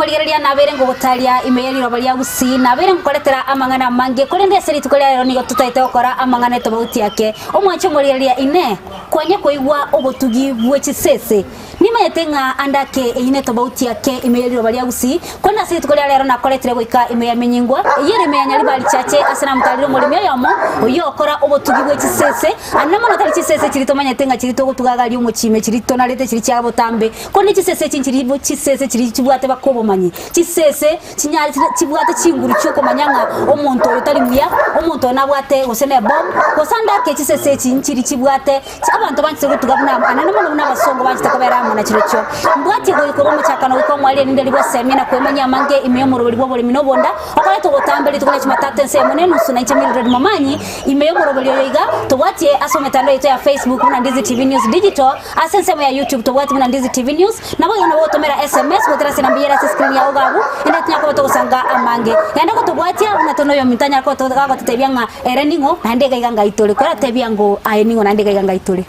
murigereria nabere ngo gutaria imeyeri robaria gusi nabere ngokoretera amangana mange kuri ndese ritukoria rero nigo tutaite gukora amangana tobauti yake omwancho murigereria ine kwenye kuigwa obotugi bwechisese nimayetenga andake ine tobauti yake imeyeri robaria gusi kona siri tukoria rero nakoretera goika imeya menyingwa yere meyanya libali chache asana mtaliro mulimi yomo uyo okora obotugi bwechisese anamo natari chisese chiritomanya tenga chirito gutugagali umuchime chirito narete chiri cya botambe kone chisese chinchiribo chisese chiri chibwate bakobomanyi chisese chinyari chibwate chinguru cyuko manyanga omuntu utari muya omuntu nabwate usene bom kosanda ke chisese chinchiri chibwate abantu banse gutugabuna ananamo n'abasongo banyitakabera amana kirocho mbwati go ikoro mu cyakano ko mwali ndeli bose mina kwemanya mange imeyomoro bwo bole minobonda akale to botambe litukole chimatate nse munene usuna ichemilred mamanyi imeyomoro bole yoiga tobwatie asometando ito ya Facebook na Ndizi TV News Digital asense ya YouTube tobwatie na Ndizi TV News nabo yana botomera SMS gutera sinambiyera screen ya ogabu enda tinyako to kusanga amange yanda ko tobwatia unatono yo mitanya ko to ga tebyanga ereningo na ndega iganga itole kora tebyango ayeningo na ndega iganga itole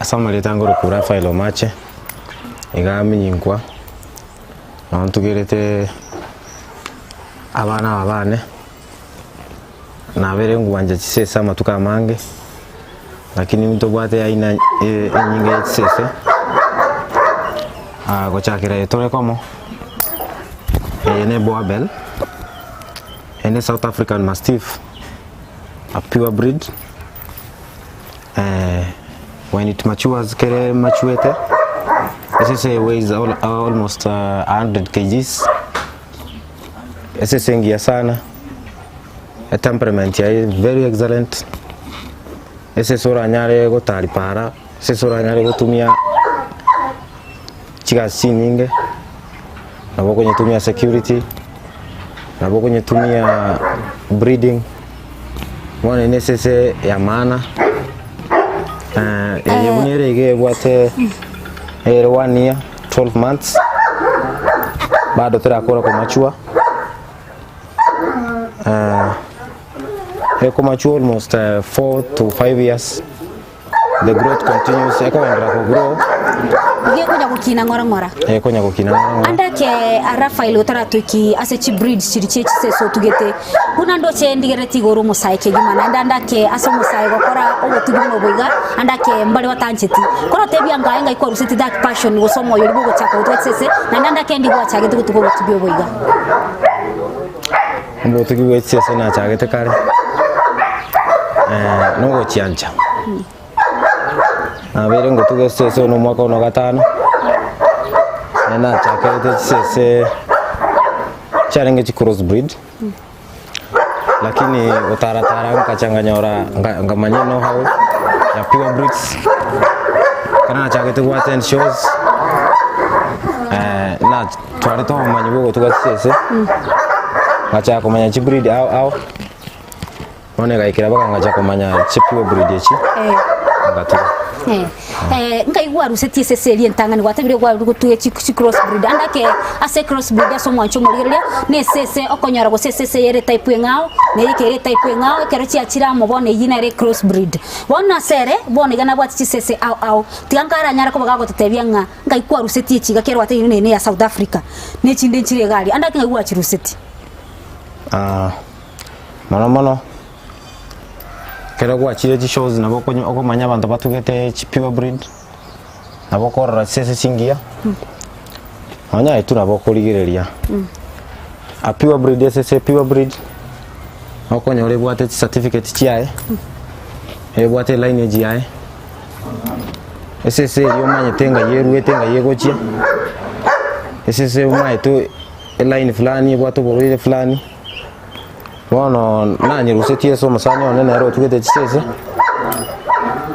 asama letangoro kura file mache igami nyinkwa nantugerete abana babane nabere ngubanje chisesa matuka mange lakini mtobwate aina enyinge chisese gochakira etore komo ene boabel ene South African Mastiff, a pure breed. When it matures kere maturete this weighs almost 100 kgs. Ese ngia sana, a temperament ya very excellent. Ese sora nyare go taripara, ese sora nyare go tumia chiga sininge, naboko nyetumia security, naboko nyetumia breeding. Mwana inesese ya maana. Yebunere ige bwate 1 year 12 months bado turakora kwa machua eko machua almost 4 to 5 years. The growth continues eko endra ko grow ige kunya gukina ngora kunya gukina ngora andake Rafael utaratuki asechi breed chiriche chiseso tugete kuna ndoche ndigereti goro musaike gimana andake aso musai gokora obutuguno boiga andake mbale watancheti kora tebya ngaenga iko ruseti that passion gosomo yori bugo chaka utwetsese na andake ndi gwachage tugutugo butubyo boiga mbo tugiwetsese na chagete kare no chiancha abere ngo tugesese no mwaka ono gatano na chakete chisese charenge chi crossbreed lakini utaratara nkachanganya ora ngamanye no how ya pure breeds kana chakete kwa 10 shows na tware to manye bogo tugasese ngacha kumanya chi breed au one gaikira baka ngacha kumanya chi pure breed echi ngatu ngaigwa ruseti seseli ntangani gwatabire gwa rugutuye chi crossbreed andake ase crossbreed aso mwancho murigereria ne sese okonyora go sese yere type engao ne yikere type engao kero chi achira mobone yina re crossbreed bona sere bone gana bwati chi sese au tiangara nyara ko bagago tetebya ngaigwa ruseti chi gakero ate ne ya South Africa ne chinde nchire gali andake ngaigwa chi ruseti mono kero kwa chile chi shows na boko oko manya abantu batugete chi pure breed na boko ra sese singia anya itu na boko ligereria a pure breed sese pure breed oko nyore bwate certificate chiae bwate lineage yae sese yo manya tenga yeru tenga yegochia sese umai tu line fulani bwato borire fulani Bono nanye ruseti yeso musanyo nene ero tugete chisese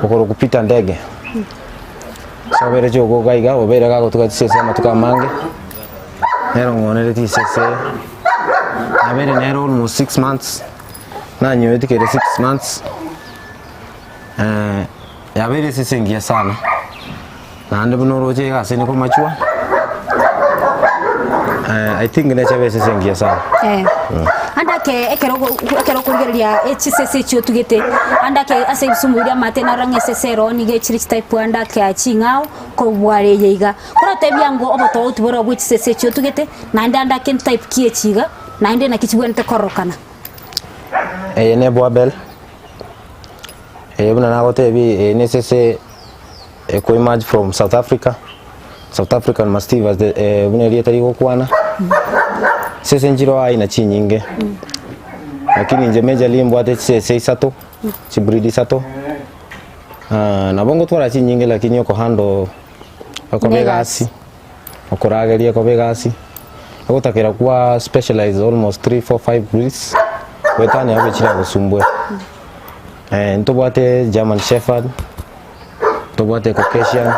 okoro kupita ndege so bere jogo gaiga obere gago tugete chisese matuka mange nero ngonere chisese abere nero almost 6 months nanye wetikere 6 months ya bere chisese ngia sana na ande bunoro je gase ne ko machua I think necha SSS ngia sana andake ekero kugeria HSS cyo tugete andake ase bisumuria matena rang SSR ni ge chiri type andake achingao ko bware yiga kora tebyango oboto utubora bwo HSS cyo tugete na andake type kie chiga na inde na kichibwente korokana ne boabel buna nagote bi NSS ko emerge from South African Mastiff as the buna rieta ligo kwana sese njiro aina chinyinge lakini nje meja limbwate sese isato chibridi sato na bongo twara chinyinge lakini yoko hando akobegasi okorageria kobegasi agotakira kwa specialize almost 3 4 5 breeds wetane abechira gusumbwe ntobwate German Shepherd tobwate Caucasian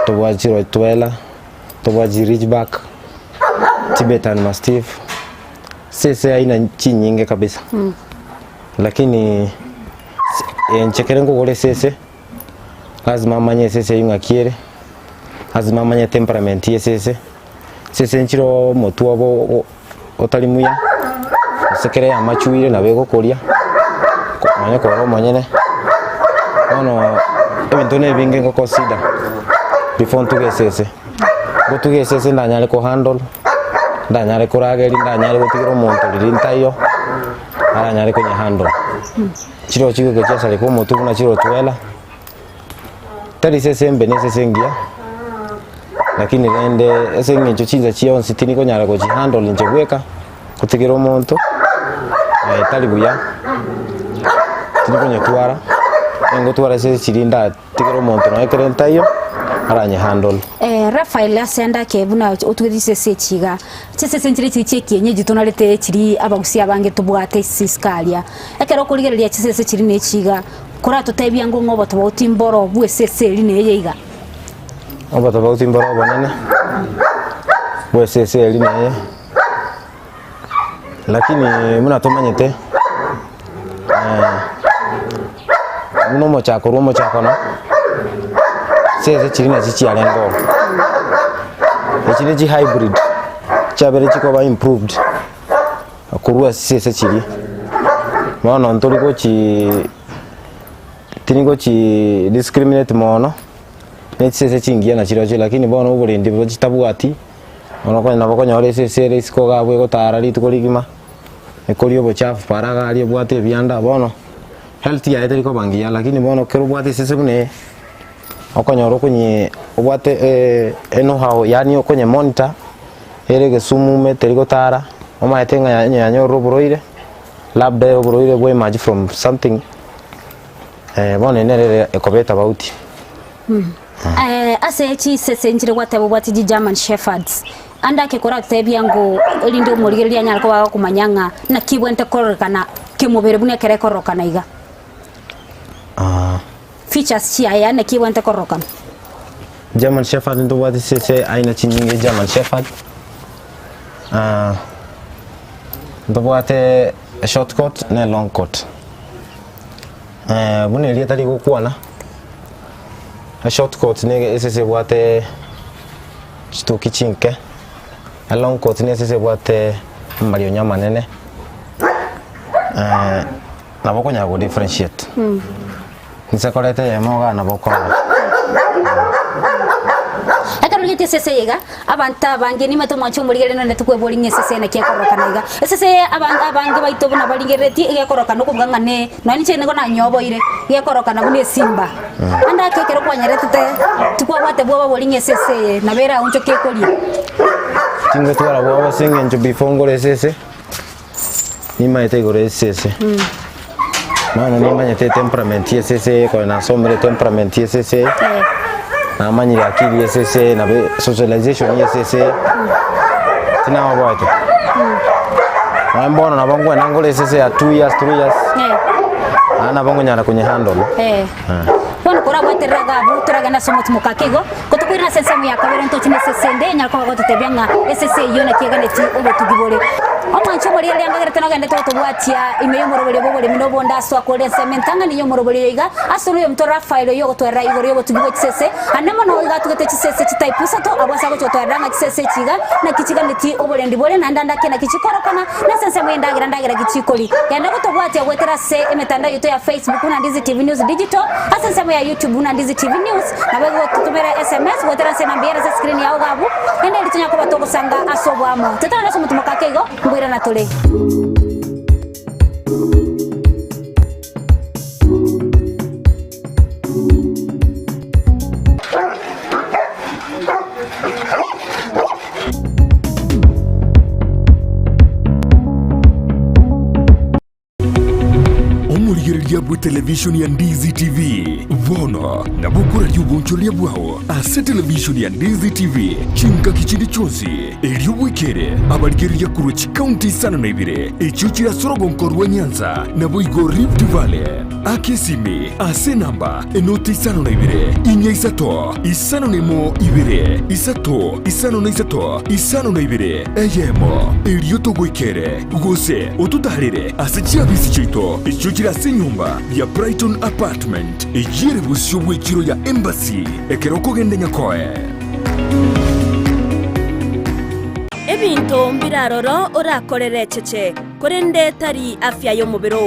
tobwate Rottweiler tobwate Ridgeback Tibetan Mastiff sese aina chinyinge kabisa lakini nchekere ngogole sese lazima manye sese yungakiere lazima manye temperament ye sese nchiro motu abo otalimuya sekere ya machuire na bego koria manye ko manyene ono ebintu ne binge ngo consider before tuge sese gotuge sese ndanyale ko handle ndanyare kurageri ndanyare gutigiro muntu ririntayo aranyare kwenye handle chiro chiko kya sale ko mutu na chiro twela tari sese mbene sese ngia lakini rende ese ngicho chinza chio sitini ko nyara ko chi handle nje gweka kutigiro muntu tali buya tinikonye twara ngo twara sese chirinda tigiro muntu na ekerentayo aranye handle Rafael asenda ke buna utugise sechiga sese nchire chiche kienyeji tonalete chiri abagusi abange tubwate siskalia ekero kurigereria sese chiri nechiga kora tutebya ngo ngobo tobauti mboro bwe sese line yeiga obo tobauti mboro bonene bwe sese line lakini muna tomanyete muno mochako rumo chakono sese chiri na chichi alengo echine hybrid chabere chiko ba improved kurua sese chiri mono ntoliko tiniko discriminate mono ne sese chingia na chiro lakini bono uburendi bwo chitabwati ono kwa nabo konyore sese risiko gabwe gotara litukoligima ekoliyo bochafu paraga ali bwate byanda bono healthy ya iteriko bangia lakini bono kero bwate sese bune okonyoro kunye obwate eno hao yani okonye monitor erege sumu meteriko tara oma etenga yanyo robroire labda robroire boy match from something bone nere ekobeta bauti ase chi sese njire gwatabo bwati German Shepherds andake correct ebyango lindo murigeria nyarako wa kumanyanga na kibwente korokana kemubere bune kere korokana iga features chia yana kibwente korokana German Shepherd ndo bwati sese aina chinyinge German Shepherd ndo bwate short coat na long coat bune lieta ligo kuana a short coat ne sese bwate chituki chinke a long coat ne sese bwate mario nyama nene na boko nyago differentiate nisakolete yemoga na boko akarugite sese yega abanta bange ni mato mwacho murigere none tukwebolinge sese na kyakorokana iga sese abanga bange baito buna balingereti igyakorokana kubwangane nani chene ko na nyobo ire igyakorokana bune simba anda kekero kwanyaretete tukwabate bwo babolinge sese na bera uncho kekoli tingo twara bwo singe njo bifongore sese ni maite gore sese mano ni manyete temperament ye sese ko na sombre temperament ye sese na manyiri akili sese na socialization ye sese tina wabote mbona na bangu na ngole sese ya 2 years 3 years ana bangu nyana kwenye handle Bueno, kora bweteraga buteraga na somo tumukakigo kutukwira sensa mu yakabere ntochine sese ndenya kwa gote tebyanga sese yona kiega neti obo tugibore Omancho muri ali angagere tena gende to bwatia imeyo morobole bobole minobo ndaswa ko lense mentanga niyo morobole yiga asoro yo mto Rafael yo gotwera igoro yo botugiwe kisese anamo no yiga tugete kisese kitaipusa to abwasa ko twera nga kisese kiga na kichiga nditi obole ndibole na ndandake na kichikorokana na sense ndagira kichikoli yanda ko to bwatia gwetera se emetanda yoto ya Facebook na Ndizi TV News Digital asense ya YouTube na Ndizi TV News na bego tutumera SMS gwetera se nambia za screen ya ugabu ende litunya ko batoko sanga asobwamo tetana naso mutumoka kego ngwira na tole Yabu television ya Ndizi TV Vono na bukura yubuncholia bwao ase television ya Ndizi TV chinka kichindi chonsi eliyo wikere abaligeri ya kuruchi county sana na ibire echuchira sorogo nkorwa Nyanza na boigo Rift Valley akesimi ase namba enoti sana na ibire inya isato isano nemo ibire isato isano na isato isano na ibire eyemo eliyo togo ikere gose otutarire ase chiabisi chito echuchira senyumba ya Brighton Apartment ejire busyo bwekiro ya Embassy ekeroko gende nyakoe ebinto mbiraroro orakorere cheche korende tari afya yo mubiro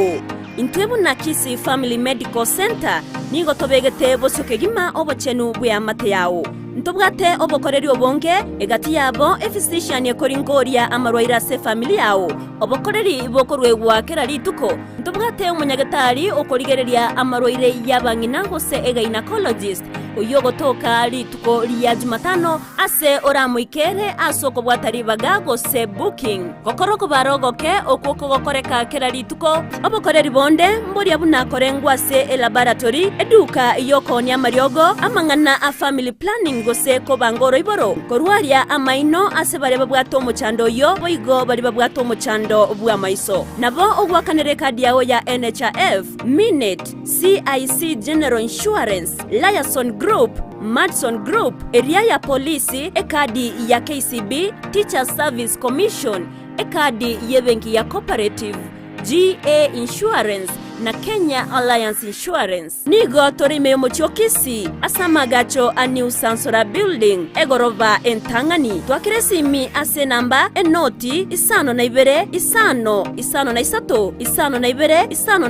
intwebu na Kisi Family Medical Center nigo tobegete bosokegima obochenu bwa mate yawo ntobwate obokoreri obonge egati yabo physician yekoringoria amarwaira se family yawo obokoreri bokorwegwa kerari tuko ntobwate umunyagatari okorigereria amarwaire yabangina gose ega gynecologist uyogotoka rituko liya Jumatano ase oramuikere asoko bwatari bagago se booking gokoroko barogoke okoko gokoreka kerari tuko obokoreri bonde mbori abuna korengwa se laboratory eduka yokonya mariogo amangana a family planning gose ko bangoro iboro korwaria amaino ase bareba bwato muchando yo boigo bari babwato muchando bwa maiso nabo ogwakanere kadi yawo ya NHIF Minute CIC General Insurance Liason Group Madson Group area ya polisi ekadi ya KCB Teacher Service Commission ekadi yebenki ya Cooperative GA Insurance na Kenya Alliance Insurance nigo torime mochokisi asamagacho a New Sansora Building egorova entangani twakiresimi ase namba enoti isano na ibere isano na isato isano na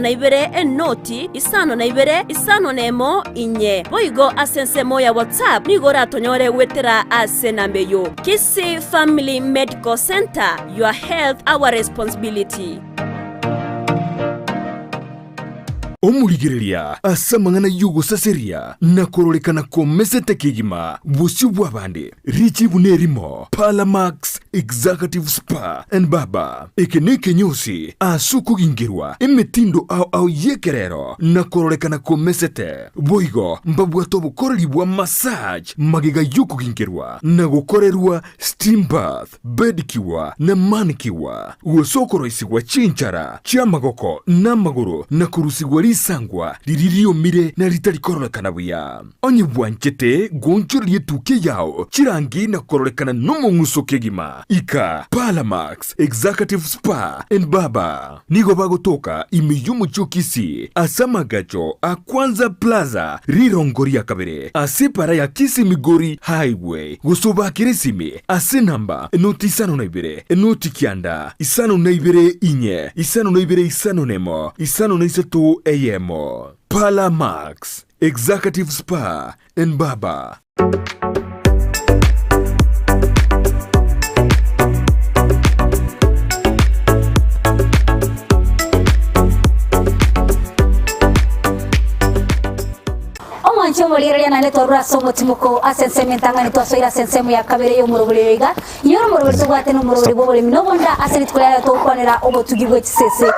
ibere enoti isano na ibere isano nemo inye boigo asensemo ya WhatsApp nigo ratonyore wetera ase nambeyo Kisi Family Medical Center, your health our responsibility. Omurigereria asamangana yugo saseria na korolekana komesete kigima busyu bwabande richi bunerimo Palamax Executive Spa and Baba ekeneke nyosi asuku gingirwa emetindo au yekerero na korolekana komesete boigo mbabwato bukoreri bwa massage magiga yuko gingirwa na gukorerwa steam bath bedikiwa na manikiwa usokoro isigwa chinchara chiamagoko na maguru na kurusigwa sangwa liririo mire na litari korolekana buya onye bwanchete gonchori yetuke yao chirangi na korolekana nomo ngusoke gima ika Palamax Executive Spa and Baba nigo bagotoka imiyumu chokisi asamagacho akwanza plaza rirongoria kabere asepara ya Kisi Migori Highway gusoba kiresime ase namba enoti isano na ibere enoti kianda isano na ibere inye isano na ibere isano nemo isano na isato eyemo Palamax Executive Spa and Baba. Omancho molire na neto raso motimuko asenseme tangani to soira sensemu ya kabere yo murobule yiga nyoro murobule tugwate no murobule bobole minobonda aseni tkolera to kwanera obotugibwe kisese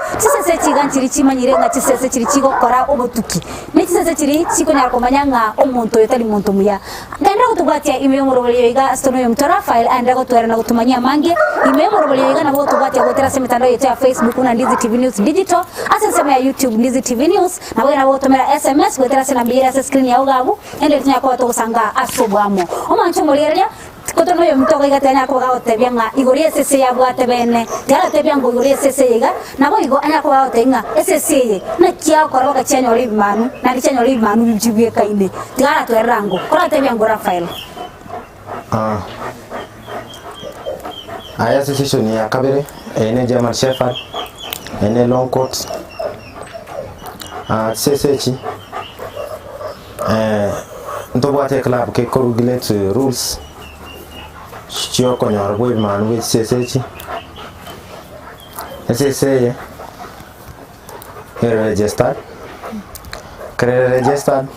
kiganchiri chimanyirenga kisese kiri kigo kora obotuki ne kisese kiri kiko nyarko manyanga omuntu yotali muntu muya ganda kutugwate ime yo murobule yiga astono yo mto Rafael anda gotwera na gutumanya mange ime yo murobule yiga nabo tugwate gotera semitando yetu ya Facebook na Ndizi TV News Digital asenseme ya YouTube Ndizi TV News nabo tumera SMS gotera senambira screen ya ugabu ende tunya kwa to sanga asobwamo omancho molire koto no yo mtoko igatanya ko ga otebya nga igori esese ya bwate bene gara tebya ngo igori esese yiga nabo igo anya ko ga otenga esese ye na kia ko roga chenyo libmanu na chenyo libmanu bibye kaine gara to rango ko tebya ngo Rafael aya association ya kabere ene German Shepherd ene long coat sesechi ntobwate club ke corrugulate rules chio konyor boy man with sesechi SSA registered registered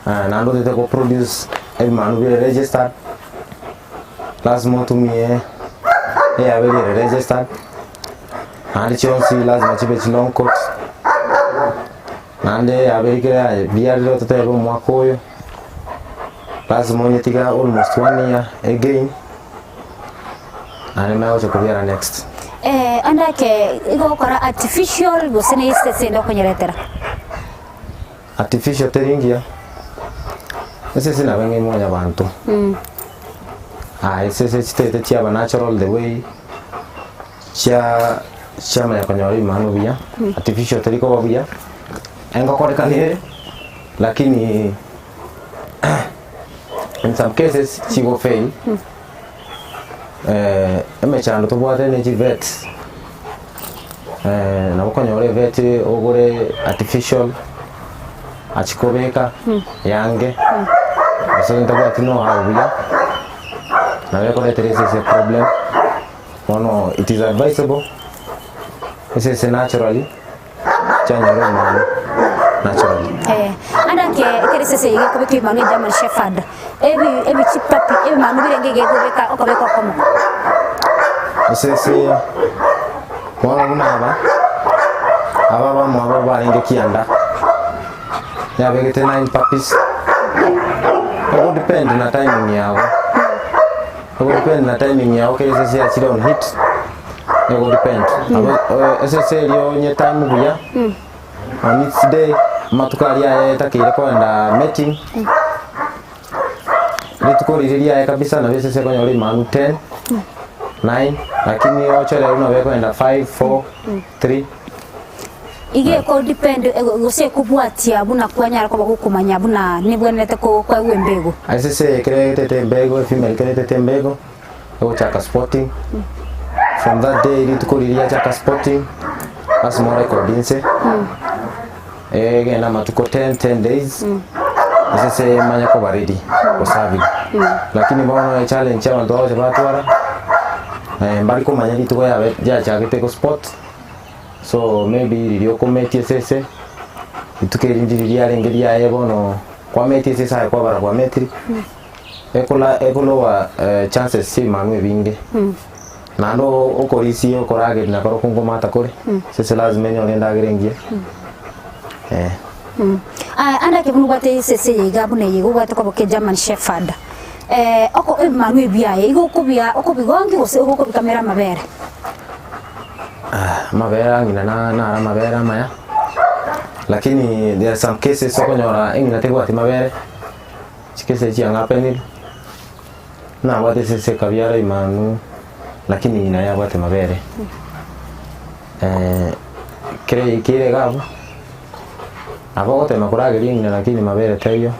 nando de ko produce el man with registered lazima tumie ya wewe registered and chonsi lazima chibe long coat nande abekira biarlo totebo mwakoyo lazima nyetiga almost 1 year again and now chokubiara next andake igo kora artificial gusene isese ndo konyeretera artificial teringia ese na wengi moja bantu ese chitete chia natural the way chama ya konyori manu bia artificial teriko bia engo kore kanire lakini in some cases she will fail emechando to bwate ne vet na konyore vet ogore artificial achikobeka yange so ntabwate no habia na weko there is a problem one it is advisable this is naturally chanyoro manu naturally andake keresese yige kubiki manu German Shepherd ebi chipapi ebi manu birengege kubeka okobeka komo sese wana kunaba aba mwa barenge kianda ya begete 9 puppies it depend na timing yao keresese ya chile on hit it depend sese lyo nye time buya on its day matukari ya takire kwenda meeting litukoriria kabisa na sese kwenye ule manu 10 9 lakini ochele unaweka kwenda 5 4 3 ige ko depend gose kubwatia buna kwanyara ko bakukumanya buna nibwenete ko kwa wembego sese kerete mbego female kerete mbego o chaka sporting from that day litukoriria chaka sporting as more recordinse na matuko 10 days sese manya ko baridi ko savi lakini bona challenge chama ndo se batwara mbali ko manya lituko ya chakete ko sport so maybe liyo kometi sese itukerindiria rengeria ebono kwa meti sese kwa bara kwa metri ekola wa chances si manu ebinge nando okorisi okorage na koro kungo mata kore sese lazima nyone ndagerengie andake bunu bate sese yiga bune yigo bate ko ke German Shepherd oko manu ebiaye igo kubia okobigongi gose oko kamera mabere mabera ngina na mabera maya lakini there are some cases soko nyora ingina tegwa ti mabere chikese chi angapenil na wate sese kabiara imanu lakini ina ya wate mabere kire gabo abo te makuraga ngina lakini mabere tayo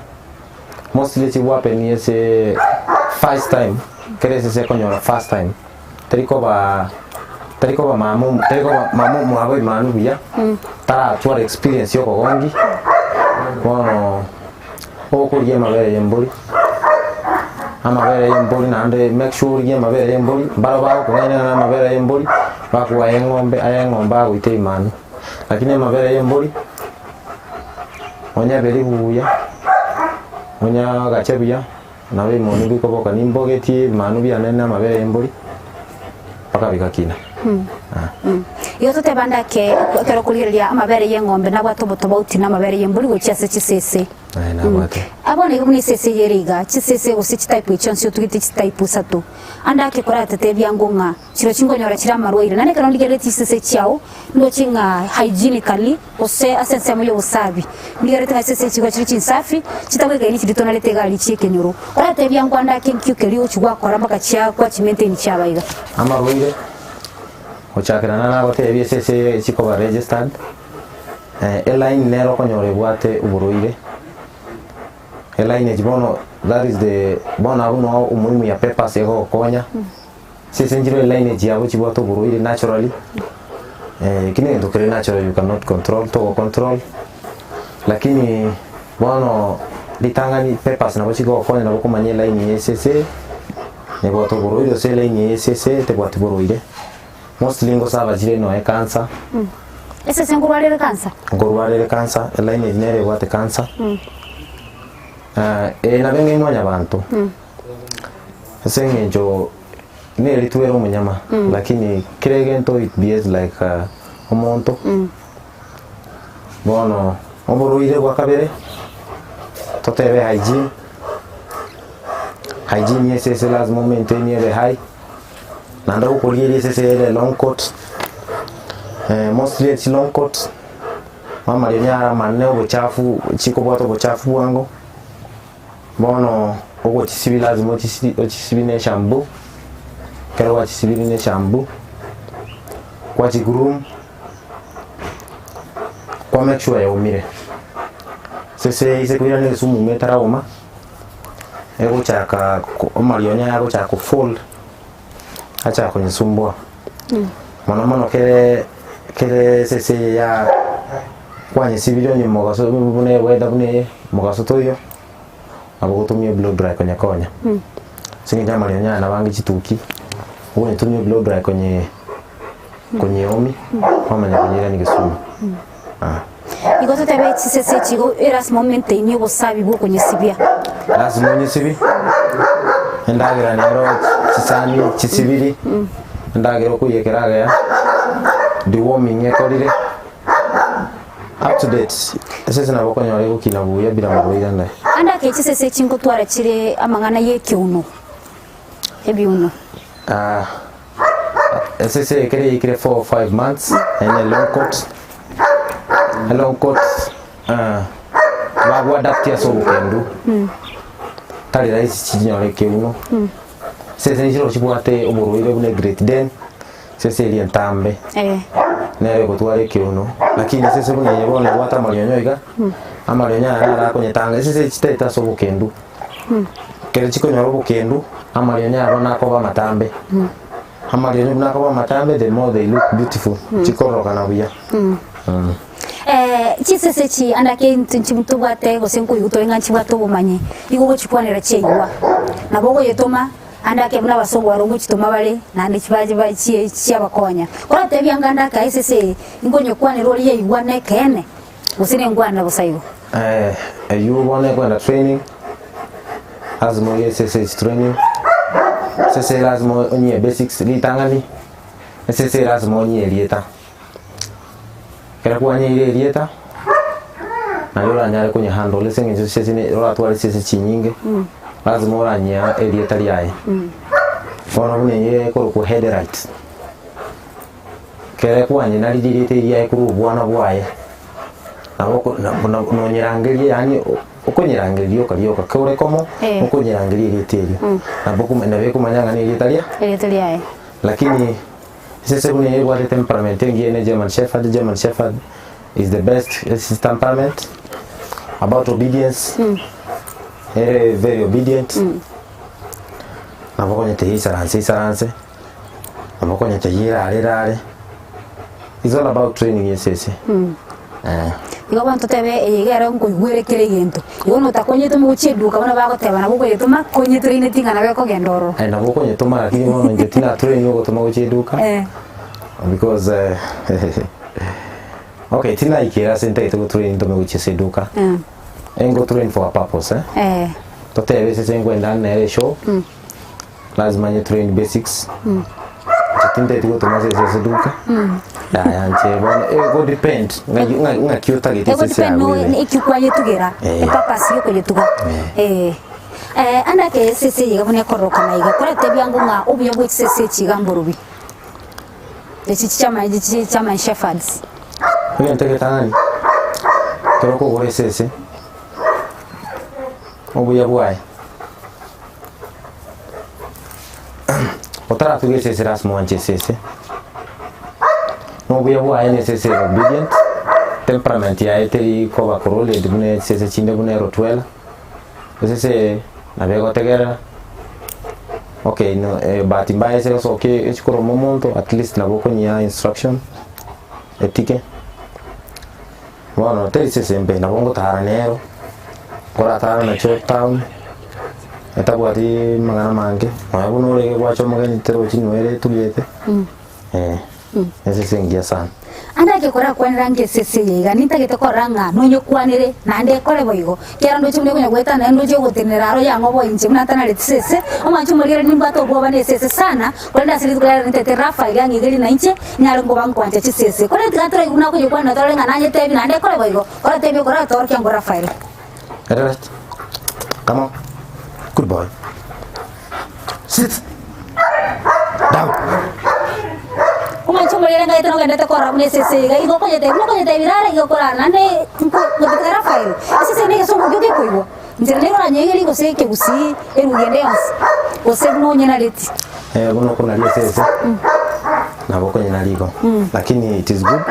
mostly chi wape ni ese first time kire sese konyora first time teriko ba mamu mwabo imanu bia tara tuwa experience yoko gongi wono okulie mabere yembuli amabere yembuli nande make sure ye mabere yembuli baraba ko ngene na mabere yembuli bakuwa engombe ayengomba guite imanu lakini mabere yembuli onya beri buya onya gachebuya nawe moni biko boka nimbogetie manu bia nena mabere yembuli paka bikakina iyo tutebanda ke kero kuliria amabere y'engombe nabwatobo tobauti n'amabere y'emburi gochase chisese abone gumni sese yeriga chisese usichi type chonsi utugiti type sato anda ke kora tete byangonga chiro chingonyora chira marwaire nane kana ndigere chisese chiao ndo chinga hygienically ose asense muyo usabi ndigere ta sese chiko chiri chinsafi chitabwega ni chiditona lete gali chikenyoro kora tete byangwanda ke nkyukeli ochugwa kora mpaka chia kwa chimaintain chabaiga amarwaire ochakirana na gote sese chiko ba registered airline nero konyore bwate uburoire airline jibono that is the bona uno umuhimu ya papers ego konya sese njiro airline jiabo chibwato uburoire naturally kine ndo kire natural you cannot control to control lakini bono litangani papers na bochigo konya na bokumanye line sese ne bwato uburoire se line sese te bwato uburoire mostly ngo saba jire no cancer ese sengurwalere cancer line nere bwate cancer na bengi mwanya abantu sengenjo neri tuwero munyama lakini kiregento it behaves like omonto bono oburuire bwa kabere totebe hygiene yesese lazima maintain ebe high nanda ukoliri yesese ele long coat mostly it's long coat mama yonyara manne obuchafu chiko bwato obuchafu wango bono ogo chisibi lazima chisibi ne shampoo kero wa chisibi ne shampoo kwa chigurum kwa make sure ya umire sese ise kuya ne sumu metara oma ego chaka omarionya yago chako fold acha kwenye sumbua mono kere sese ya kwanye sibilo ni mogaso bune weda bune mogaso toyo abo kutumia blow dry kwenye konya singi jama lenya na bangi chituki uwe tumia blow dry kwenye omi mama nya kwenye ni Kisumu ikoto tebe chisese chigo eras momente ni bosabi bwo kwenye sibia lazima ni sibi ndagira nero chisani chisibiri ndagira kuyekeraga ya deworming ekorire up to date sese na bokonya ole ukina buya bila mabuya ndai anda ke chisese chingo twara chire amangana yekiuno ebiuno sese kere 4 or 5 months and a long coat bagwa adaptia so bukendu tali raisi chinyore keuno sese ni chiro chibwate oburuire bune great den sese ili entambe nere kutware keuno lakini sese bune yebone bwata marionyoiga amarionya ara konyetanga sese chiteta so bukendu kere chiko nyoro bukendu amarionya arona ko ba matambe amarionya buna ko ba matambe the more they look beautiful chikoro kana buya chisese chi andake ntinchimutu bwate gosenko yutorenga chibwato bomanye igo chikwanira cheyiwa nabogo yetoma andake buna basobo warongo chitoma bale nande chibaje bachi chiabakonya kora tebyanga ndaka sese ingonyo kwanira oli yeyiwa nekene usine ngwana bosayo you wanna go on a training lazima sese training sese lazima onye basics litangani sese lazima onye lieta kera kwanye ile lieta na yola nyare kwenye handle senge sese ni rola twale sese chinyinge lazima oranya lieta liaye fona bunye ko head right kera kwanye na lieta liaye kuru bwana bwaye naboko nonyerangeli yani ukonyerangeli yoka kore komo ukonyerangeli lieta naboko nabe kumanyanga ni lieta liaye lakini sese bune wale temperament ngene German Shepherd is the best temperament about obedience very obedient naboko nyete isaranse naboko nyete yirare it's all about training yesese igo bantu tebe egera ngo igwere kire gento igo no takonyeto mu chiduka bana bagoteba naboko yetuma konyeto ine tinga nabe ko gendoro naboko nyetuma lakini wono njetina training ngo tuma uchiduka because okay tina ikira sente ito training to me uchiduka engo train for a purpose to tebe sese ngwenda na show lazima nye train basics tinde tigo tumasese duka ya nche bona go depend nga kiota gitese no ikikwa yetugera papa siyo ko yetuga anda ke sese yiga bone koroka na yiga kora tebyangu nga ubuyo bwe sese kigamburubi eki chama shepherds Oye, ¿te qué tal? Pero ¿cómo es ese? ¿Cómo voy a jugar? Otra vez que se serás manches ese. ¿Cómo voy a jugar en ese obedient? Temperamento ya este coba corole de una ese chinde una rotuela. Ese navego tegera. Okay, no batimba ese es okay, es como un momento at least na boko nya instruction. Etike. Bueno, te dice siempre, na bongo taranero. Kora tara na chop town. Eta buati mangana manke. Mwa buno lege wacho magani tero chino ere tugete. Ese sengia sana. Anda ke kora kwa range sese yiga nita ke tokora nga no nyokwanire na nde kore boigo. Kera ndo chimwe kunya gweta na ndo je gotenera ro ya ngobo inche mnata na sese. Oma chumo lere nimba to boba ne sese sana. Kwenda siri tukara nte Rafa ilangi geli na inche nyaro ngoba nkwanja sese. Kora tikatra una ko yokwa na tore nga nanye tebi na nde kore boigo. Kora tebi kora tor kya ngora Rafael. Rest. Come on. Good boy. Sit. Down. Uma chumo lere nga itano ngende tokora mne sese ga igo ko yete virara igo kora nane ko Rafael. Sese ne so ngoge ko igo. Ndirele kora nyengeli ko se ke busi erugende yas. Ko se no nyena leti. Buno kuna sese. Na boko nyena liko. Lakini it is good.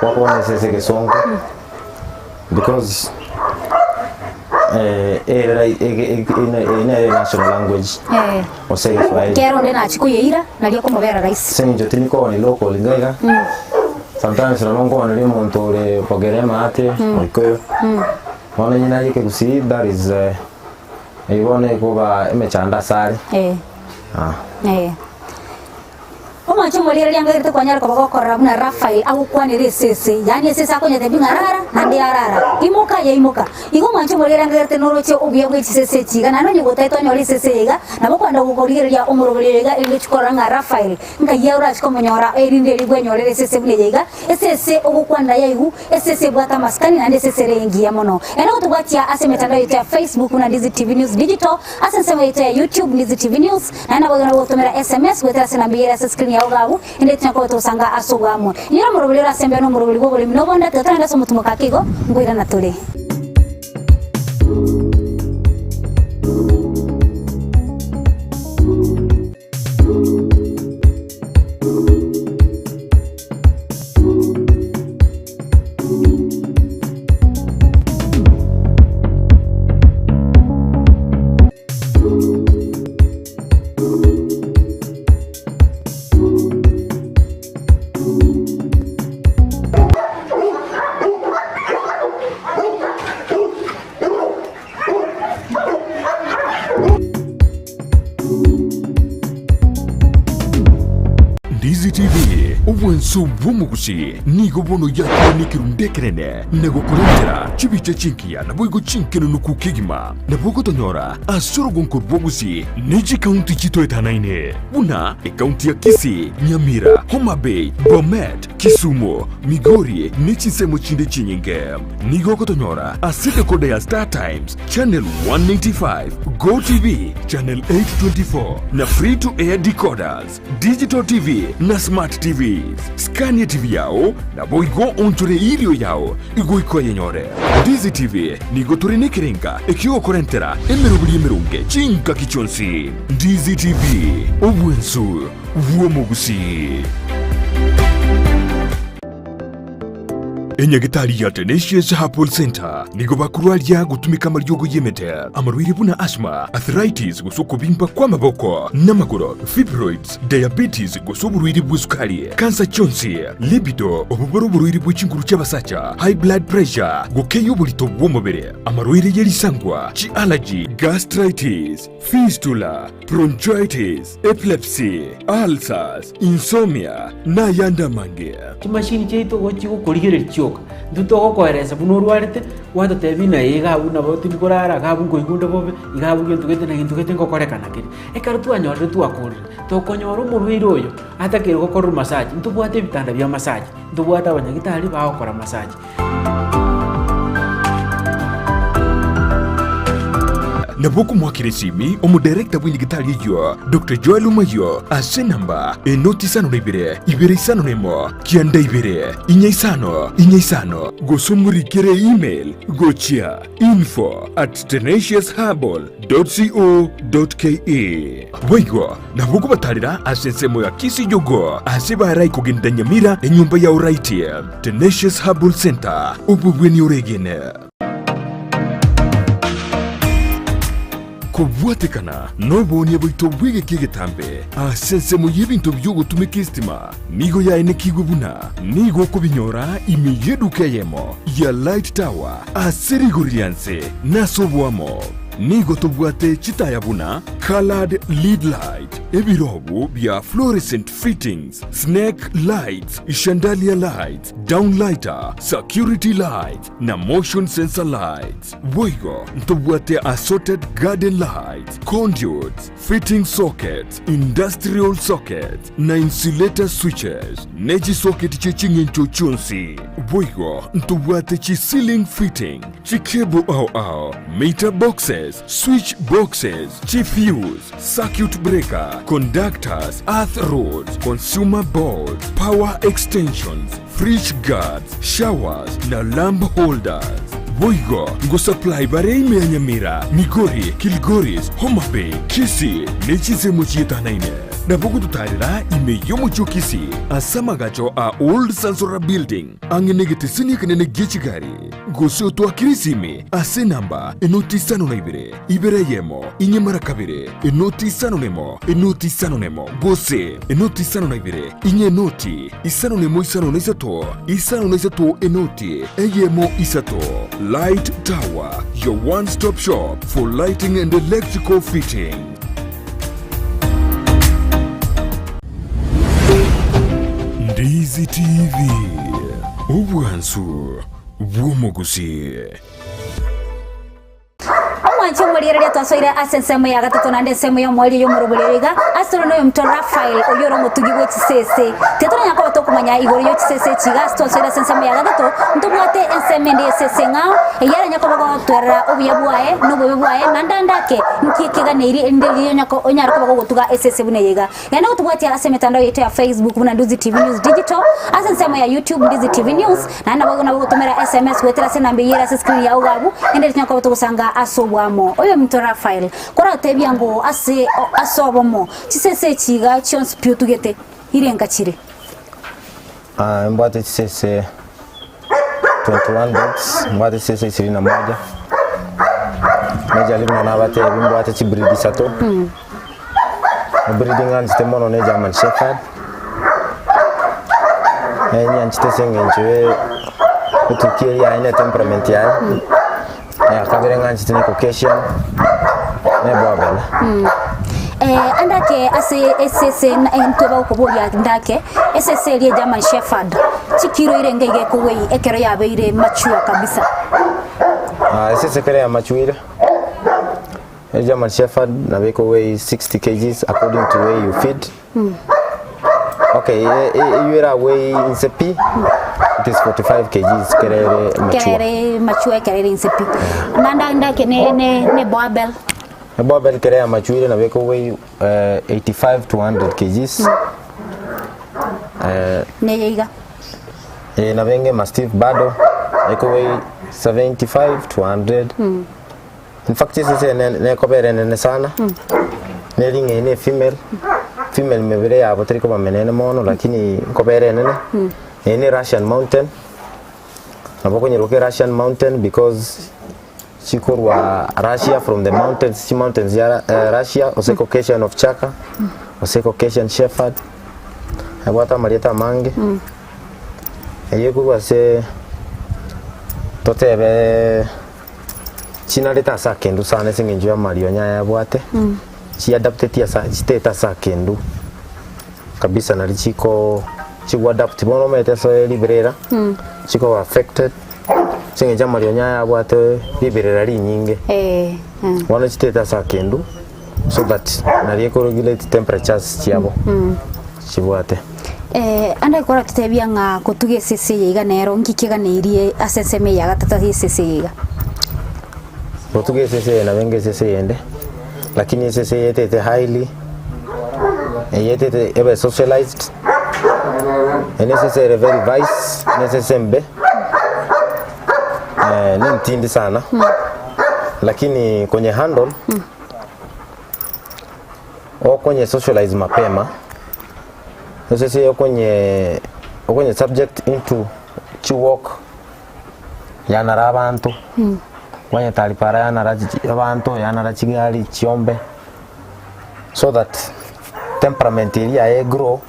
Wako na sese ke songo. Because national language o sei fai kero ndena chikuyeira nalio como vera raisi senjo tiniko ni local ngaiga sometimes non go ni monto le pogere mate oiko wana nyina yake kusi that is ione ko ba emechanda sare Oma chumo lere lyanga irte kwanyara ko bakora muna Rafael au kwanire sese yani sese akonya de bingarara na ndi arara imuka ya imuka igo manchu mo lere lyanga irte noroche obuye bwe sese chiga na nonye gotaito nyori sese yiga na bokwanda gukogirira lya omuro yiga ile chikora nga Rafael nga yaura chikomo nyora erinde ligwe nyorere sese bule yiga sese ogukwanda yaigu sese bwata maskani na sese rengi ya mono ena kutubwatia ase mitandao yetu ya Facebook na Ndizi TV News Digital ase nsema yetu ya YouTube Ndizi TV News na ena bogana botomera SMS wetera sinambira screen ya ogagu inde tunako tosanga asogamo nyira murubulira sembe no murubuli go buli minobonda tatanda so mutumo kakigo ngwira na tole Ndizi TV obwenso bwomugusi nigo bono yakoni kirundekerene nego kurendera chibiche chinkia na boigo chinkeno nukukigima na bogo tonyora asoro gonko bwogusi neji county chito etanaine buna county ya Kisii, Nyamira, Homa Bay, Bomet, Kisumu, Migori nechi semo chinde chinyinge nigo kotonyora asite kode ya Star Times channel 195 Go TV channel 824 na free to air decoders digital TV na smart TVs Scania TV yao na boigo onchore ilio yao igoiko yenyore Ndizi TV nigo turine kirenga ekigo korentera emerubuli emerunge chinka kichonsi Ndizi TV obwensu vuomogusi Enyagitari ya Tenacious Herbal Center nigo bakurwalia gutumika maryogo yemete amarwiri buna asthma arthritis gusoko bimba kwa maboko namagoro fibroids diabetes gusoburwiri bw'isukari cancer chonsi libido obuboro burwiri bw'ikinguru cy'abasacha high blood pressure gukeyo bulito bw'umubiri amarwiri yerisangwa chi allergy gastritis fistula bronchitis epilepsy ulcers insomnia na yanda mange kimashini cheito gochi gukorigere gochoka nduto gokoeresa buno rwarete wato tebina iga buna boti bikorara ga bungo igunde bobe iga bungo ntugete na ntugete ngokorekana kiri ekaro twanyorire twakurire tokonyora umurwire oyo atakire gokorwa massage ntubwate bitanda bya massage ntubwate abanyagitari bagokora massage. Nabuku Mwakirisimi, Director w'indigitari yo Dr. Joel Umayo ase namba enoti sano na ibere isano nemo kianda ibere inya isano gosomurikire email gochia info@tenaciousherbal.co.ke Waigo nabuku batarira ase nsemo ya kisi jogo ase barai kugenda Nyamira enyumba ya uraiti Tenacious Herbal Center ububweni oregene kubwatekana nobonye bwito bwige kigetambe asensemo y'ibintu by'ugutumika istima nigo yaene kigubuna nigo kubinyora imiyedukeyemo ya Light Tower aserigurianse nasobwamo nigo tubwate chitayabuna colored lead light ebirobu bya fluorescent fittings snake lights chandelier lights downlighter security lights na motion sensor lights boigo tubwate assorted garden lights conduits fitting sockets industrial sockets na insulator switches neji socket chichingencho chonsi boigo tubwate chi ceiling fitting chi cable au meter boxes switch boxes, chief fuse, circuit breaker, conductors, earth rods, consumer boards, power extensions, fridge guards, showers, na lamp holders. Boigo, ngo supply bare ime ya Nyamira, Migori, Kilgoris, Homa Bay, Kisii, nechize mochieta naine. Na bogu tutarira ime yomo chokisi, asamagacho a old Sansora building, angenegete sini kanene gechigari. Gosio tuwa kirisime, ase namba, enoti sano na ibere yemo, inye marakabire, enoti sano nemo, gose, enoti sano na inye enoti, isano nemo isano na isato enoti, eyemo isato. Light Tower, your one-stop shop for lighting and electrical fitting. Ndizi TV, ubwansu bw'omuguzi. Mwancho mwalireria twasoire asensemo ya gatatu na ndesemo ya mwali yo muruburega astrono yo mto Rafael oyoro mutugi we kisese tetona nyako batokumanya igoro yo kisese chiga twasoire asensemo ya gatatu ntubwate enseme ndi esese ngao eyara nyako bago twerera obuyabwae no bwae nandandake nkikega neiri ndeli nyako onyara ko bago tuga esese buneyega yana utubwate aseme tandao yetu ya Facebook buna Nduzi TV News Digital asensemo ya YouTube Nduzi TV News na nabago nabo tumera SMS wetera senambe yera screen ya ugabu ndeli nyako batugusanga asobwa oyo mto Rafael kora tebya ngo ase asobomo kisese chiga chonse pyo tugete irenga chire mbate kisese 21 box mbate kisese 21 nejali mwana bate mbate chibridi sato breeding and stemono ne German Shepherd nyanchite sengenjwe utukie ya ine temperament ya kabere nganchi tene Caucasian ne bobel andake ase SSN ntweba ukoboya ndake SSL ya German Shepherd chikiro irenge ige kuwei ekero yabeire mature kabisa SSL kere ya mature German Shepherd na beko weigh 60 kgs according to where you feed okay you are weigh in CP it is 45 kgs kerere mature kerere in CP nanda ndake ne barbell barbell kere ya mature na beko weigh 85 to 100 kgs ne yiga na benge mastiff bado beko weigh 75 to 100 in fact sisi ne kobere ne sana ne ringe ne female mebere ya botri ko bamenene mono lakini kobere ne Russian mountain naboko nyeroke Russian mountain because chikorwa Russia from the mountains ya Russia ose Caucasian of Chaka ose Caucasian Shepherd abata marieta mange yego se totebe china leta sakendu sana singenjo ya marionya ya bwate chi adapted ya sa chiteta sakendu kabisa na lichiko chi adapt bono mete so liberera chiko affected singe jamali onya abwate bibirera rinyinge wana chiteta sa kendu so that nari ko regulate temperatures chiabo chibwate anda ikora tutebia nga kutuge sese yiga nero ngikiganirie aseseme ya gatata sese yiga kutuge sese na wenge sese yende lakini sese yete highly yete ebe socialized necessary very vice necessary ni mtindi sana lakini kwenye handle o kwenye socialize mapema sasa kwenye subject into chiwok yanara abantu kwenye talipara yanara abantu yanara chigali chiombe so that temperament area grow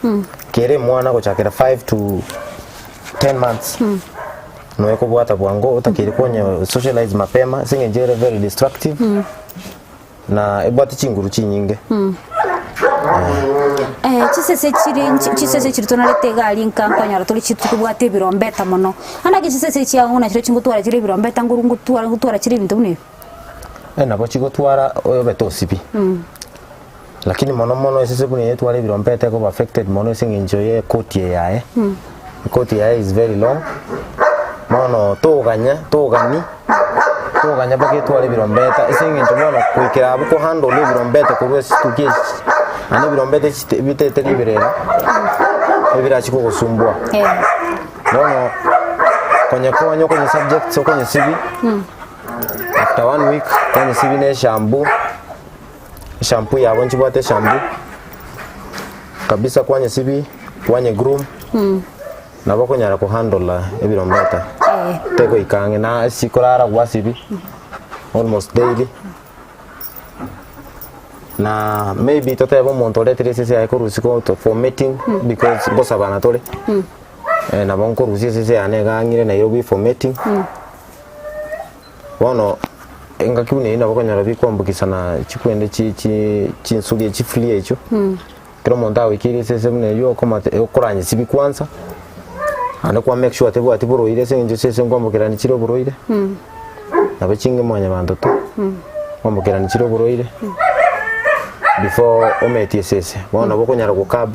kere mwana kuchakira 5 to 10 months no eko bwata bwango utakiri kwenye socialize mapema singe njere very destructive na ebwati chinguru chinyinge chisese chiri tonarete gali nkampanya ratoli chitukubwate birombeta mono anda chisese chia una chiro chingutwara chiri birombeta ngutwara chiri bintu bune nabo chigotwara obeto sipi lakini mono esese bune yetwara birombeta ko affected mono singe enjoy kotie yae kotie yae is very long mono toganya baketwara birombeta singe enjoy kuikira abuko handle birombeta ko situkie ani birombete bitete libirera ebira chiko kusumbua no kwenye subject so kwenye CV after 1 week kwenye CV ne shampoo ya bonchi bwate shampoo kabisa kwenye CV kwenye groom na bako nyara ko handle ebirombeta tego ikange na sikorara kwa CV almost daily na maybe tota yabo montore sese ay ko rusiko to for meeting because bosa bana tole na bonko rusi sese ane ga ngire na yobi for meeting wono enga kibune ina bako nyara bikombukisana chikwende chinsulie chifulie echo kero monta wikiri sese mune yo komate okoranye sibi kwanza ane kwa make sure tebo atiburo ile senje sese ngombukira ni chiro buro ile na bachinge mwanya bandoto ngombukira ni chiro buro ile before ometi sese bona boko nyara kukab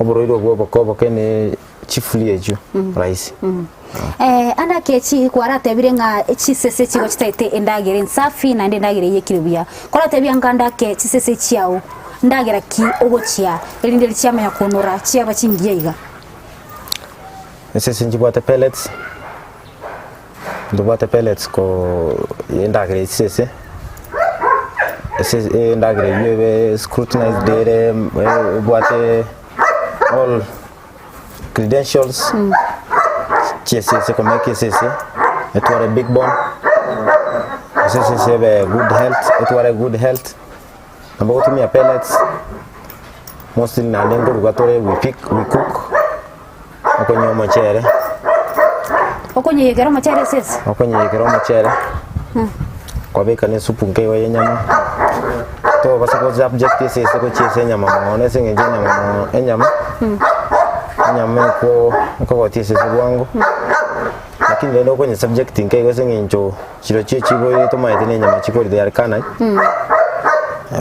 oboroiro bwo boko kene chifuli ejo rice anda kechi kwarate birenga chisese chigo chitaite endagere nsafi na ndagere yekiribya kwarate byanganda ke chisese chiao ndagera ki ogochia elindeli chiama ya konora chia bachingiye iga sese njibwate pellets ndobwate pellets ko endagere chisese ndagre yebe scrutinize dere boate all credentials CSC comme CSC etware big bone CSC be good health etware good health amba utumia pellets mostly na lengo rugatore we cook okonyo machere yegero machere sese okonyo yegero machere kwa beka ne supu ngewe yenyama to basa ko subject sese ko chese nyama ngone singe nyama nyama ko tiese wangu lakini leo kwenye subject ngewe singe njo chiro chibo to maite ne nyama chiko de arkana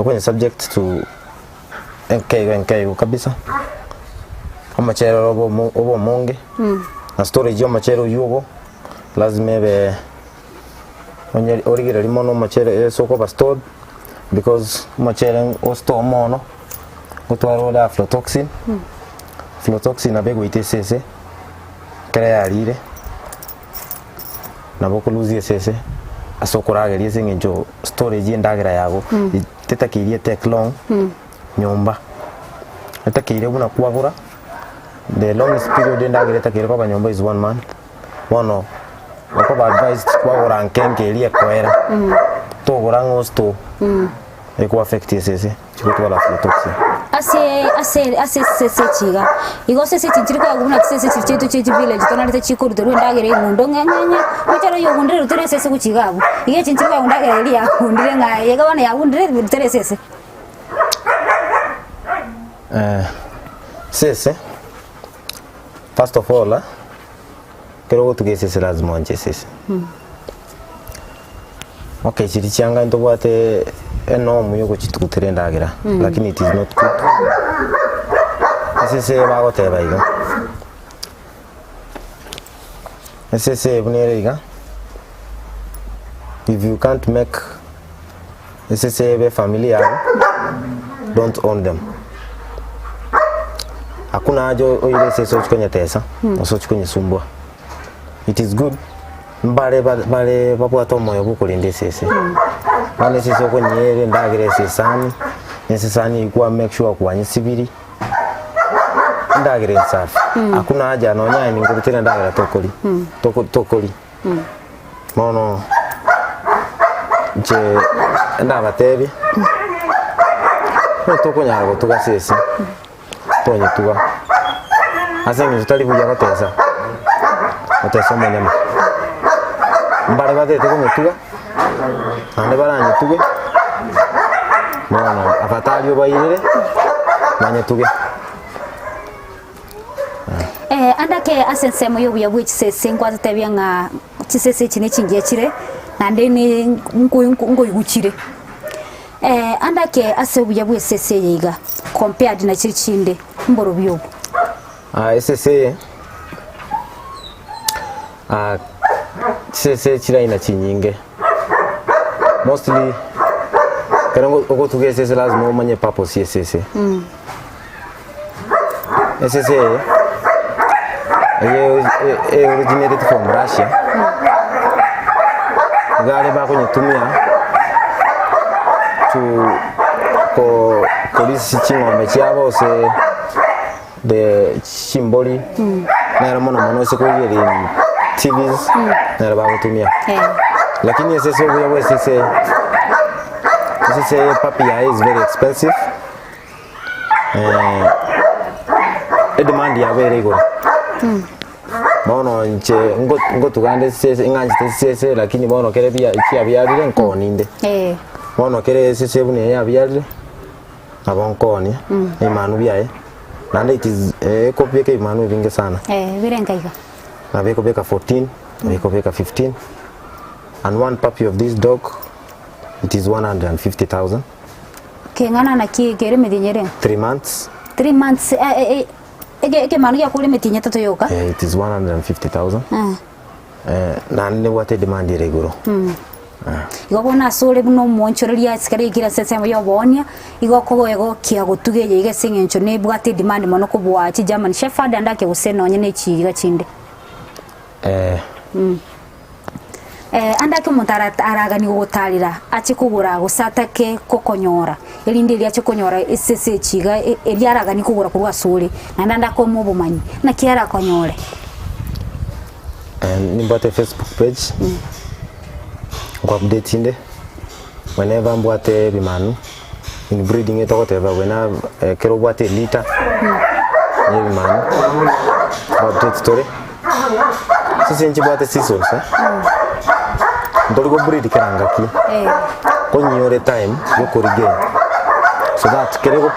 kwenye subject to ngewe kabisa kama chero obo monge na storage yo machero yugo lazima be originally mono machere soko bastod because machere osto mono gutwaro la aflatoxin abego itesese crea rire na boko luzie sese asokoragerie singenjo storage ndagira yago tetakirie take long nyumba tetakirie buna kwagura the longest period ndagira takire kwa nyumba is 1 month wono wako advised kwa orankenke elia kwera to orango sto eko affect sese chikuto la aflatoxin ase chiga igo sese chichirika aguna sese chicheto chechi village tonalite chikuru to ndagere imundo nganya macharo yo gundire tere sese kuchigabu ige chinchirika ndagere elia gundire nga yega bana ya gundire tere sese sese first of all kero tugese lazima onchesese okay chiri changa ntobwate eno yuko chitukutire ndagira lakini it is not good sese bagoteba iga sese bunere iga if you can't make sese be familia don't own them hakuna ajo oile sese ochikonya tesa osochikonya sumbwa it is good mbale babwato moyo bukulinde sese bane sese ko nyere ndagire sesani ikuwa make sure kwanye sibiri ndagire safi hakuna haja nonya ni ngurutira ndagira tokoli mono je ndabatebi tokonya go tugasese tonye tuga asengi tutali buja gotesa manyama mbare batete ko mutuga ande baranye tuge no afatali obayire manye tuge andake asense moyo buya bwichisese ngwaza tabya nga chisese chine chingiye chire nande ni ngo iguchire andake ase buya bwesese yiga compared na chiri chinde mboro byo sese sese chira ina chinyinge mostly karango uko tugese lazima umanye purpose sese sese originated from Russia gari ba kwenye tumia ko polisi chingombe chabo se de chimboli na mono se ko yeri TVs na ba kutumia lakini sasa wewe sasa papia is very expensive the demand ya very good bono nche ngo tugande sese inganje sese lakini bono kere bia ikia biarire nkoninde bono kere sese bune ya biarire abonkoni imanu biae nande it is kopie ke imanu binge sana birenkaiga na beko beka 14 beko beka 15 and one puppy of this dog it is 150,000 kengana na kigere medinyere 3 months ege manu ya kule metinya tato yoka it is 150,000 na ne wate demand reguro igobona sole buno monchoreria sikare igira sese mo yobonia igoko ego kia gutugeye igesengencho ne bwate demand mono kubwa chi German Shepherd andake useno nyene chiga chinde andake muntara aragani gutarira achi kugura gusatake kokonyora elindi ria chokonyora isese chiga eri aragani kugura kurwa sole na ndako mu bumanyi na kiara konyore ni bote Facebook page ko update inde whenever mbwate bimanu in breeding etokoteva wena kero bwate liter ni bimanu update story sisi nchi bwate seasons ndoli go breed karanga ki ko nyore time yo korige so that kero go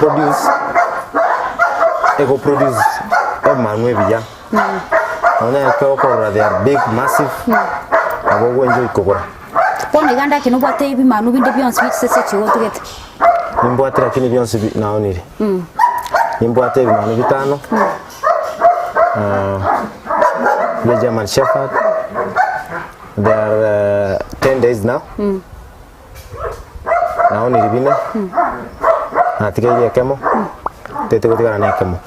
produce bimanu ebiya ona ko they are big massive abo go enjoy kokora pone ganda kino bwate bimanu binde byonse bitsese chigo tugete nimbwate lakini byonse naonire nimbwate bimanu bitano the German Shepherd they are 10 days now naonire bine natigeye kemo tete gotigara na kemo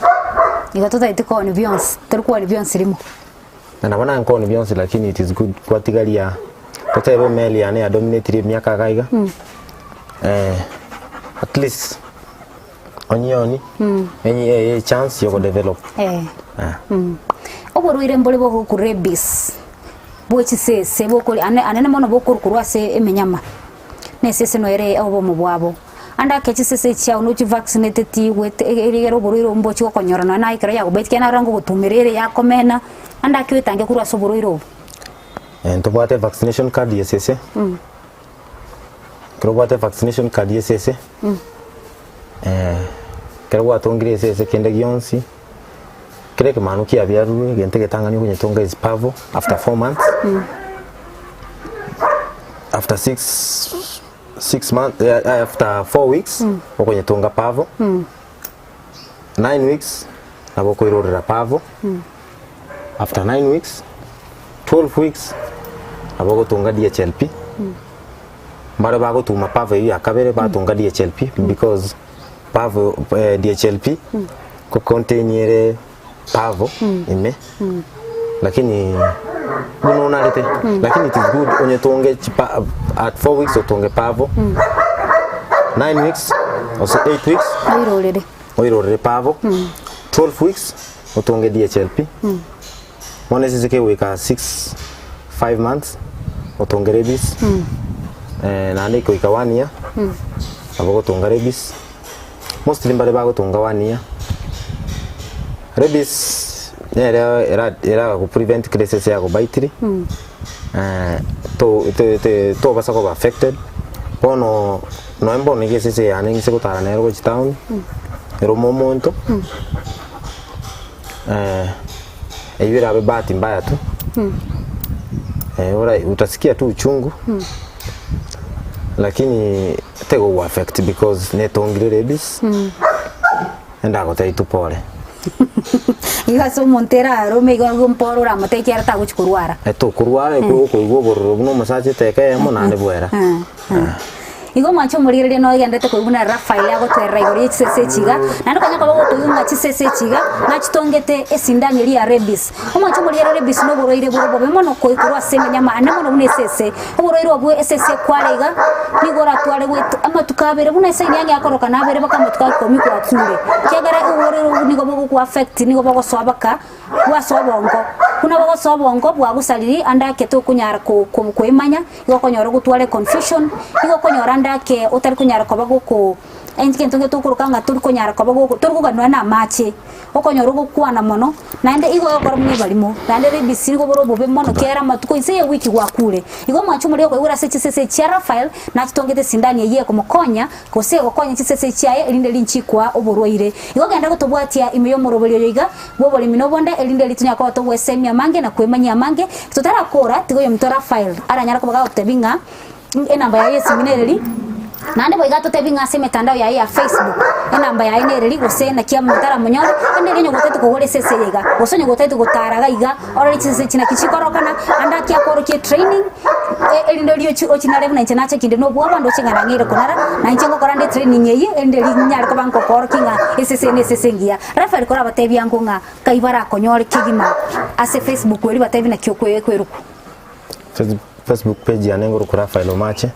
igatuta itiko ni byonse terikuwa ni byonse limo na nabona nko ni byonse lakini it is good kwatigalia totebe meli ane ya dominate miaka gaiga at least onioni any chance you go develop oboruire mbole bwo ku rabies bochi sese bokuri anene mono bokuru kurwa se emenyama nesese no ere obo mubwabo anda kechi sese cha unuchi vaccinated ti wet erigero boruiro mbochi okonyorana na ikara ya gobetke na rango gutumirere ya komena anda kwitange kurwa so boruiro ntobwate vaccination card yesese krobwate vaccination card yesese krobwate ongire sese kende gionsi kile kimanukia byaru gente getangani kunyetonga is parvo after 4 months. After 6 months after 4 weeks okunyetonga parvo. 9 weeks nabo koirorera parvo. After 9 weeks 12 weeks nabo gotunga DHLP. Mbare bago tuma parvo ya kabere batunga DHLP because parvo DHLP ko containere parvo ime lakini unaona lete lakini it is good onyetonge at 4 weeks otonge parvo 9 weeks or 8 weeks oirorere parvo 12 weeks otonge DHLP one sisi weka 5 months otonge rabies na ndiko ika 1 year abo otonga rabies mostly mbare bago tonga 1 year rabies era ku prevent cases ya go baitiri to basa ko affected pono no embo ni cases ya ni se ko tara nero go town ero momento ibira be bahati mbaya tu ora utasikia tu uchungu lakini tego affect because netongire rabies enda go tai tu pole Igaso montera rome go mporo ra mate kiara ta guchkurwara eto kurwara ko igwo bororo no masaje teke mo nande bwera igo macho muririre no yandete ko ibuna Rafael yago terra igori chisese chiga nando kanya ko tuyunga chisese chiga na chitongete esindanye ri rabies macho muririre rabies no boroire borobo bemono ko ikurwa semenya mane mono bunesese boroire obwe esese kwarega nigora tware gwetu ama tukabere buna ese nyange akoroka nabere bakamatuka komi kwa kure kegara boroire nigo bogo ku affect nigo bogo swabaka wa swabongo kuna bogo swabongo bwa gusaliri andake to kunyara ko imanya igo konyoro gutware confusion igo konyora ndake utari kunyara ko bagoko enjike ntonge tukurukanga turi kunyara ko bagoko turi kuganwa na mache okonyoro gukwana mono nande igo yokora mwe balimo nande rebisi go borobo be mono kera matuko ise wiki gwa kure igo machu muri ko igura sese cha Rafael na kitongete sindani yeye ko mukonya ko se gokonya sese chaye elinde linchikwa oborwaire igo genda gutobwatia imeyo morobolyo yiga bo boli minobonde elinde litunya ko to wesemya mange na kwemanya mange tutara kora tigo yo mtora Rafael aranyara ko baga kutebinga enamba ya Yesu minereli nande boiga tutebinga se mitandao ya Facebook enamba ya inereli gose na kia mutara munyore ende nyo gotetu kugore sese yega gosonyo gotetu gotaraga iga ora chise china kichikorokana anda kia koroke training elindo lyo chi ochinare buna china chekinde no bwa ndo chingana ngire kunara na nchengo korande training yeyi ende linyar ko banko korokinga sese ne sese ngia Rafael kora batebya ngunga kaibara konyore kigima ase Facebook weli batebi na kyokwe kweruku Facebook page ya Nenguru Rafael Omache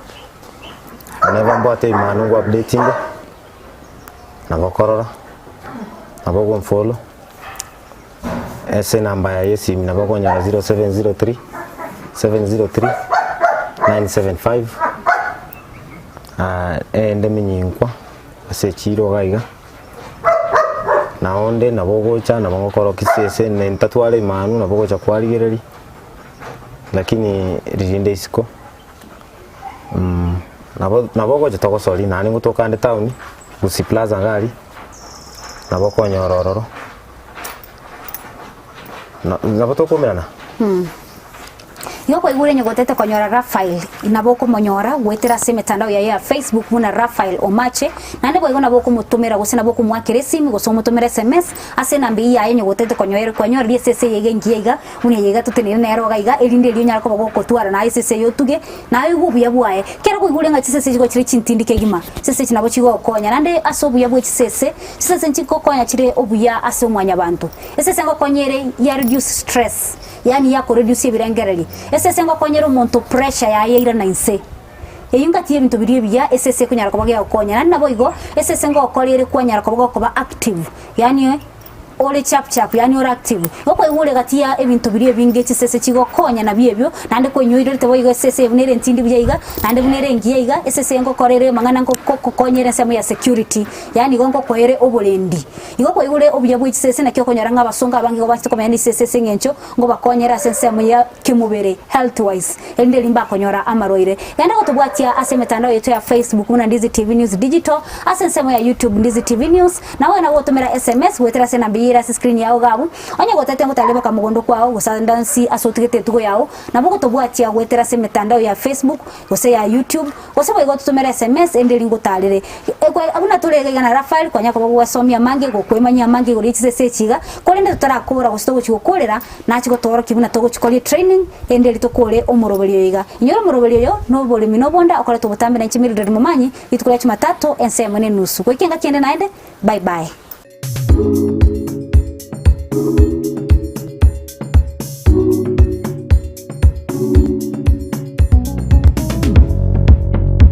never mbate imanu updating na bokorora na bogo follow ese namba ya Yesu na bogo nya 0703 703 975 ende minyinkwa ase chiro gaiga na onde na bogo cha na bogo koro kisese ne ntatwale imanu na bogo cha kwaligereri lakini rijinde isiko nabo je toko soli nani ngutoka ande town Gusi Plaza ngali nabo konyorororo nabo toko mena yoko igure nyogotete konyora Rafael inaboko monyora gwetera se mitandao ya Facebook muna Rafael Omache nande boigo naboko mutumira gose naboko mwakire simu gose mutumira SMS ase nambi ya nyogotete konyora DSS yege ngiega une yega tutenire nero gaiga elinde lyo nyarako bagoko twara na ISS yotuge na yubu yabwaye kera ko igure ngachi sese go chiri chintindike gima sese kinabo chigo konya nande asobu yabwe chisese nchiko konya chire obuya ase umwanya bantu sese ngo konyere ya reduce stress yani yako reduce ibirengereri ese ngo konyera umuntu pressure ya yira na inse eyinga tiye bintu biriye biya ese kunyara ko bagya konya nabo igo ese ngo kolere kwanyara ko bagokoba active yani ole chap yani ora active oko ihule gatia ebintu biriye binge chisese chigo konya na biebyo nande ko nyoire te boigo ese bunere ntindi byiga nande bunere ngiyiga ese ngo korere mangana ngo konyere semu ya security yani ngo koere obulendi igo ko ihule obya bwi chisese na kyo konyara ngabasonga abangi ngo basito komenya chisese ngencho ngo bakonyera semu ya kimubere health wise ende limba konyora amaroire yanda ko tubwatia ase mitandao yetu ya Facebook na Ndizi TV News Digital ase semu ya YouTube Ndizi TV News na wewe na wotumira SMS wetera se nambi ira screen yao gabu onya gotete ngotaleba kamugondo kwao gusandansi asotigete tugo yao na bugo tobwatia gwetera se mitandao ya Facebook gose ya YouTube gose bwo gutumira SMS endeli ngotalire abuna turege na Rafael kwanya ko gwasomia mange gokwemanya mange gorichise sechiga kolende tutarakura gusito guchikorera na chigotoro kibuna togo chikolie training endeli tokore omoroberio iga inyoro omoroberio yo no bole minobonda okore tobutambe na chimiri mumanyi itukula Jumatatu ensemene nusu kwekenga kiende naende bye bye.